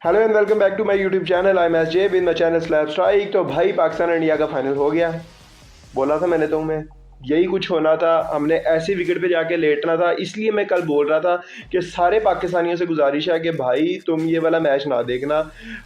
Hello and welcome back to my YouTube channel. I am S J with my channel slab strike. तो भाई पाकिस्तान और India का final हो गया। बोला था मैंने तुम्हें यही कुछ होना था। हमने ऐसी विकेट पे जाके लेटना था। इसलिए मैं कल बोल रहा था कि सारे पाकिस्तानियों से गुजारिश है कि भाई तुम ये वाला मैच ना देखना।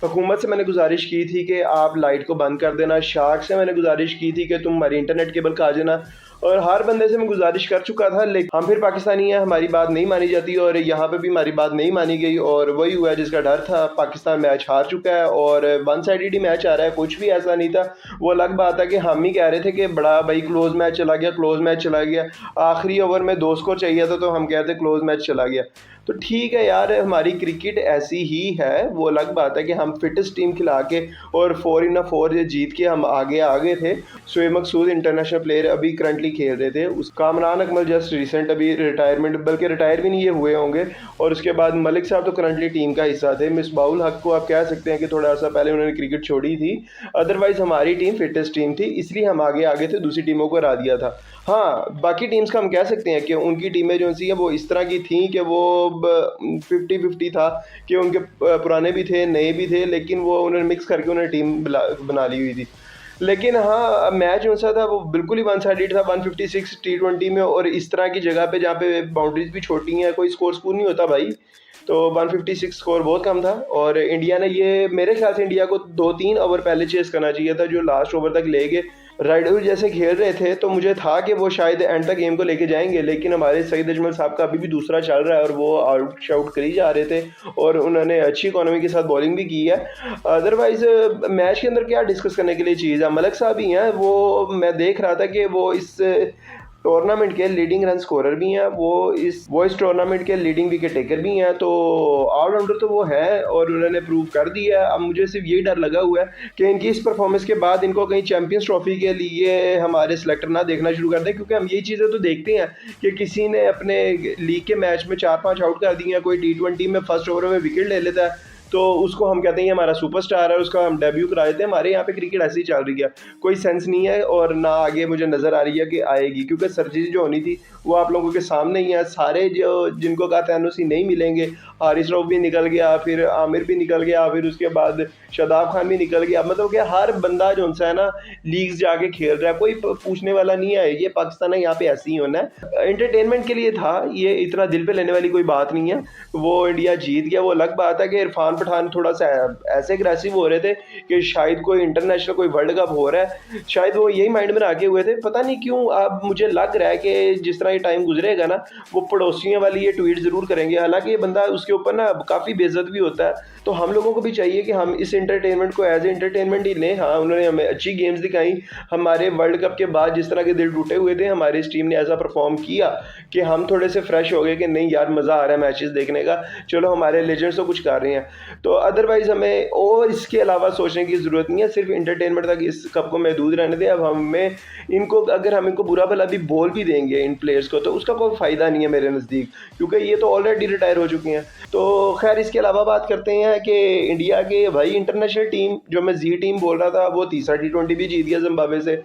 हुकूमत से मैंने गुजारिश की थी कि आप लाइट को बंद कर देना। शार्क से मैंने गुजारिश की थी कि तुम हमारी इंटरनेट केबल का आ जाना। और हर बंदे से मैं गुजारिश कर चुका था, लेकिन हम फिर पाकिस्तानी हैं, हमारी बात नहीं मानी जाती। और यहाँ पे भी हमारी बात नहीं मानी गई और वही हुआ जिसका डर था। पाकिस्तान मैच हार चुका है और वन साइडेड ही मैच आ रहा है, कुछ भी ऐसा नहीं था। वो अलग बात है कि हम ही कह रहे थे कि बड़ा भाई क्लोज मैच चला गया, क्लोज मैच चला गया। आखिरी ओवर में 2 स्कोर चाहिए था तो हम कहते क्लोज मैच चला गया। तो ठीक है यार, हमारी क्रिकेट ऐसी ही है। वो अलग बात है कि हम फिटेस्ट टीम खिला के और 4 इन 4 जीत के हम आगे थे। शोएब मकसूद इंटरनेशनल प्लेयर अभी करंटली खेल रहे थे। उस कामरान अकमल जस्ट रिसेंट अभी रिटायरमेंट, बल्कि रिटायर भी नहीं ये हुए होंगे। और उसके बाद मलिक साहब तो करंटली टीम का हिस्सा थे। मिसबाउल हक को आप कह सकते हैं कि थोड़ा सा पहले उन्होंने क्रिकेट छोड़ी थी। अदरवाइज हमारी टीम फिटेस्ट टीम थी, इसलिए हम आगे थे, दूसरी टीमों को हरा दिया था। हाँ, बाकी टीम्स का हम कह सकते हैं कि उनकी टीमें जो सी है वो इस तरह की थी कि वो 50-50 था कि उनके पुराने भी थे, नए भी थे, लेकिन वो उन्होंने मिक्स करके उन्होंने टीम बना ली हुई थी। लेकिन हाँ, मैच जो सा था वो बिल्कुल ही वन साइडेड था। 156 T20 में, और इस तरह की जगह पे जहाँ पे बाउंड्रीज भी छोटी हैं, कोई स्कोर स्कोर नहीं होता भाई। तो 156 स्कोर बहुत कम था। और इंडिया ने ये, मेरे ख्याल से इंडिया को 2-3 ओवर पहले चेस करना चाहिए था, जो लास्ट ओवर तक ले गए। राइडर जैसे खेल रहे थे तो मुझे था कि वो शायद एंड तक गेम को लेके जाएंगे, लेकिन हमारे सईद अजमल साहब का अभी भी दूसरा चल रहा है और वो आउट शाउट करी जा रहे थे। और उन्होंने अच्छी इकोनॉमी के साथ बॉलिंग भी की है। अदरवाइज मैच के अंदर क्या डिस्कस करने के लिए चीज़ है। मलिक साहब ही हैं, वो मैं देख रहा था कि वो इस टूर्नामेंट के लीडिंग रन स्कोरर भी हैं, वो इस टूर्नामेंट के लीडिंग विकेट टेकर भी हैं। तो ऑलराउंडर तो वो है और उन्होंने प्रूव कर दिया है। अब मुझे सिर्फ यही डर लगा हुआ है कि इनकी इस परफॉर्मेंस के बाद इनको कहीं चैंपियंस ट्रॉफी के लिए हमारे सिलेक्टर ना देखना शुरू कर दें, क्योंकि हम यही चीज़ें तो देखते हैं कि किसी ने अपने लीग के मैच में 4-5 आउट कर दिए, कोई T20 में फर्स्ट ओवर में विकेट ले लेता है तो उसको हम कहते हैं हमारा सुपरस्टार है, उसका हम डेब्यू करा देते हैं। हमारे यहाँ पे क्रिकेट ऐसे ही चल रही है, कोई सेंस नहीं है और ना आगे मुझे नज़र आ रही है कि आएगी, क्योंकि सर्जरी जो होनी थी वो आप लोगों के सामने ही है। सारे जो जिनको कहा था NOC नहीं मिलेंगे, हारिस रऊफ भी निकल गया, फिर आमिर भी निकल गया, फिर उसके बाद शादाब खान भी निकल गया। मतलब कि हर बंदा जो है ना लीग्स जाके खेल रहा है, कोई पूछने वाला नहीं है। ये पाकिस्तान है, यहाँ पे ऐसे ही होना है। एंटरटेनमेंट के लिए था ये, इतना दिल पे लेने वाली कोई बात नहीं है। वो इंडिया जीत गया। वो अलग बात है कि इरफान पठान थोड़ा सा ऐसे अग्रेसिव हो रहे थे कि शायद कोई इंटरनेशनल कोई वर्ल्ड कप हो रहा है, शायद वो यही माइंड में रखे हुए थे। पता नहीं क्यों अब मुझे लग रहा है कि जिस तरह ये टाइम गुजरेगा ना, वो पड़ोसियों वाली ये ट्वीट ज़रूर करेंगे। हालांकि ये बंदा उसके ऊपर ना काफ़ी बेइज्जत भी होता है। तो हम लोगों को भी चाहिए कि हम इस एंटरटेनमेंट को एज ए एंटरटेनमेंट ही लें। हाँ, उन्होंने हमें अच्छी गेम्स दिखाई। हमारे वर्ल्ड कप के बाद जिस तरह के दिल टूटे हुए थे, हमारी इस टीम ने ऐसा परफॉर्म किया कि हम थोड़े से फ्रेश हो गए कि नहीं यार, मज़ा आ रहा है मैचेस देखने का। चलो, हमारे लेजेंड्स तो कुछ कर रहे हैं। तो अदरवाइज़ हमें और इसके अलावा सोचने की ज़रूरत नहीं है। सिर्फ इंटरटेनमेंट तक इस कप को महदूद रहने दें। अब हमें इनको, अगर हम इनको बुरा भला भी बोल भी देंगे इन प्लेयर्स को, तो उसका कोई फ़ायदा नहीं है मेरे नज़दीक, क्योंकि ये तो ऑलरेडी रिटायर हो चुके हैं। तो खैर, इसके अलावा बात करते हैं कि इंडिया के भाई इंटरनेशनल टीम, जो मैं जी टीम बोल रहा था, वो तीसरा T20 भी जीत गया जिम्बाब्वे से।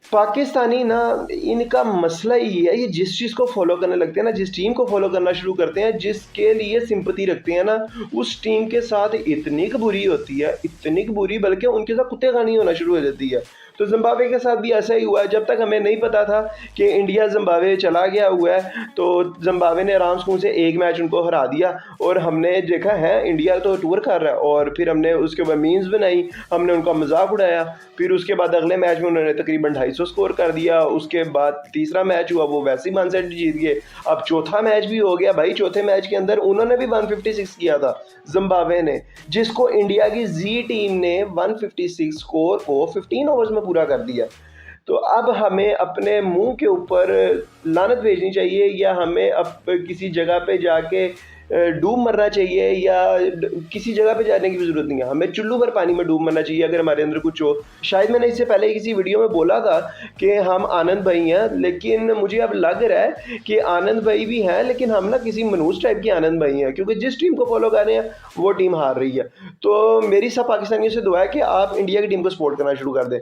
पाकिस्तानी ना, इनका मसला ही है, ये जिस चीज़ को फॉलो करने लगते हैं ना, जिस टीम को फॉलो करना शुरू करते हैं, जिसके लिए सिंपैथी रखते हैं ना, उस टीम के साथ इतनी बुरी होती है, इतनी बुरी, बल्कि उनके साथ कुत्ते खानी होना शुरू हो जाती है। तो जिम्बाब्वे के साथ भी ऐसा ही हुआ है। जब तक हमें नहीं पता था कि इंडिया जिम्बाब्वे चला गया हुआ है, तो जिम्बाब्वे ने आराम से 1 मैच उनको हरा दिया। और हमने देखा है इंडिया तो टूर कर रहा है, और फिर हमने उसके बाद मीम्स बनाई, हमने उनका मजाक उड़ाया। फिर उसके बाद अगले मैच में उन्होंने तकरीबन 250 स्कोर कर दिया। उसके बाद तीसरा मैच हुआ, वो वैसे ही 1 सेट जीत गए। अब चौथा मैच भी हो गया भाई। चौथे मैच के अंदर उन्होंने भी 156 किया था जिम्बाब्वे ने, जिसको इंडिया की जी टीम ने 156 स्कोर को 15 ओवर्स में पूरा कर दिया। तो अब हमें अपने मुंह के ऊपर लानत भेजनी चाहिए, या हमें अब किसी जगह पे जाके डूब मरना चाहिए, या किसी जगह पे जाने की भी ज़रूरत नहीं है। हमें चुल्लू भर पानी में डूब मरना चाहिए अगर हमारे अंदर कुछ हो। शायद मैंने इससे पहले किसी वीडियो में बोला था कि हम आनंद भाई हैं, लेकिन मुझे अब लग रहा है कि आनंद भाई भी हैं, लेकिन हम ना किसी मनूस टाइप के आनंद भाई हैं, क्योंकि जिस टीम को फॉलो कर रहे हैं वो टीम हार रही है। तो मेरी सब पाकिस्तानियों से दुआ है कि आप इंडिया की टीम को सपोर्ट करना शुरू कर दें।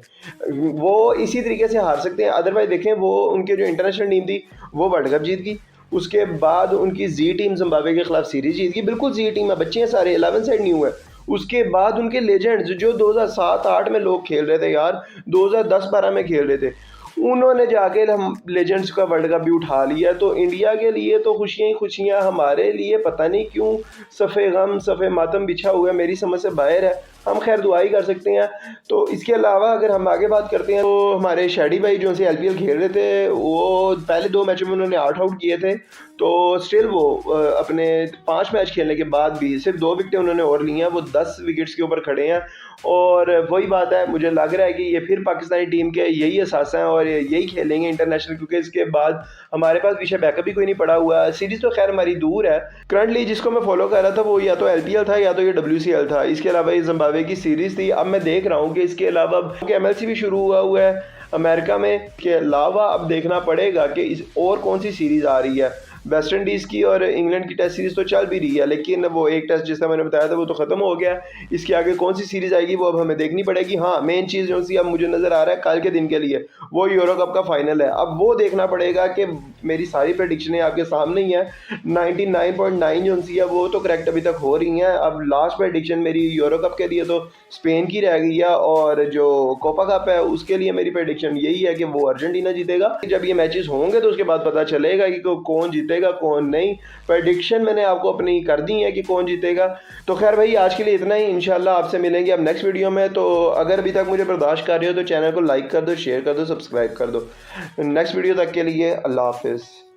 वो इसी तरीके से हार सकते हैं। अदरवाइज देखें, वो उनके जो इंटरनेशनल टीम थी वो वर्ल्ड कप जीत गई, उसके बाद उनकी जी टीम जिम्बाब्वे के खिलाफ सीरीज जीत गई, बिल्कुल जी टीम है, बच्चे हैं सारे, 11 साइड न्यू है। उसके बाद उनके लेजेंड्स जो 2007-8 में लोग खेल रहे थे यार, 2010-12 में खेल रहे थे, उन्होंने जाके हम लेजेंड्स का वर्ल्ड कप भी उठा लिया। तो इंडिया के लिए तो खुशियाँ ही खुशियाँ, हमारे लिए पता नहीं क्यों सफ़े गम सफ़े मातम बिछा हुआ है, मेरी समझ से बाहर है। हम खैर दुआ ही कर सकते हैं। तो इसके अलावा अगर हम आगे बात करते हैं तो हमारे शैडी भाई जो से एलपीएल खेल रहे थे, वो पहले 2 मैचों में उन्होंने 8 आउट किए थे, तो स्टिल वो अपने 5 मैच खेलने के बाद भी सिर्फ 2 विकेटें उन्होंने और ली हैं, वो 10 विकेट्स के ऊपर खड़े हैं। और वही बात है, मुझे लग रहा है कि ये फिर पाकिस्तानी टीम के यही एहसास हैं और यही खेलेंगे इंटरनेशनल, क्योंकि इसके बाद हमारे पास पीछे बैकअप भी कोई नहीं पड़ा हुआ है। सीरीज़ तो खैर हमारी दूर है, करंटली जिसको मैं फॉलो कर रहा था वो या तो एलपीएल था या तो ये WCL था, इसके अलावा ये जिम्बाब्वे की सीरीज़ थी। अब मैं देख रहा हूँ कि इसके अलावा MLC भी शुरू हुआ है अमेरिका में, के अलावा अब देखना पड़ेगा कि इस और कौन सी सीरीज़ आ रही है। वेस्ट इंडीज़ की और इंग्लैंड की टेस्ट सीरीज़ तो चल भी रही है, लेकिन वो एक टेस्ट जिसका मैंने बताया था वो तो ख़त्म हो गया। इसके आगे कौन सी सीरीज़ आएगी वो अब हमें देखनी पड़ेगी। हाँ, मेन चीज़ जो सी अब मुझे नज़र आ रहा है कल के दिन के लिए, वो यूरो कप का फाइनल है। अब वो देखना पड़ेगा कि मेरी सारी प्रेडिक्शनें आपके सामने ही हैं, 99.9 जो सी है वो तो करेक्ट अभी तक हो रही हैं। अब लास्ट प्रेडिक्शन मेरी यूरो कप के लिए तो स्पेन की रह गई है, और जो कोपा कप है उसके लिए मेरी प्रेडिक्शन यही है कि वो अर्जेंटीना जीतेगा। जब ये मैचेस होंगे तो उसके बाद पता चलेगा कि कौन जीतेगा कौन नहीं। प्रेडिक्शन मैंने आपको अपनी कर दी है कि कौन जीतेगा। तो खैर भाई, आज के लिए इतना ही, इंशाल्लाह आपसे मिलेंगे अब नेक्स्ट वीडियो में। तो अगर अभी तक मुझे बर्दाश्त कर रहे हो तो चैनल को लाइक कर दो, शेयर कर दो, सब्सक्राइब कर दो। नेक्स्ट वीडियो तक के लिए अल्लाह हाफिज़।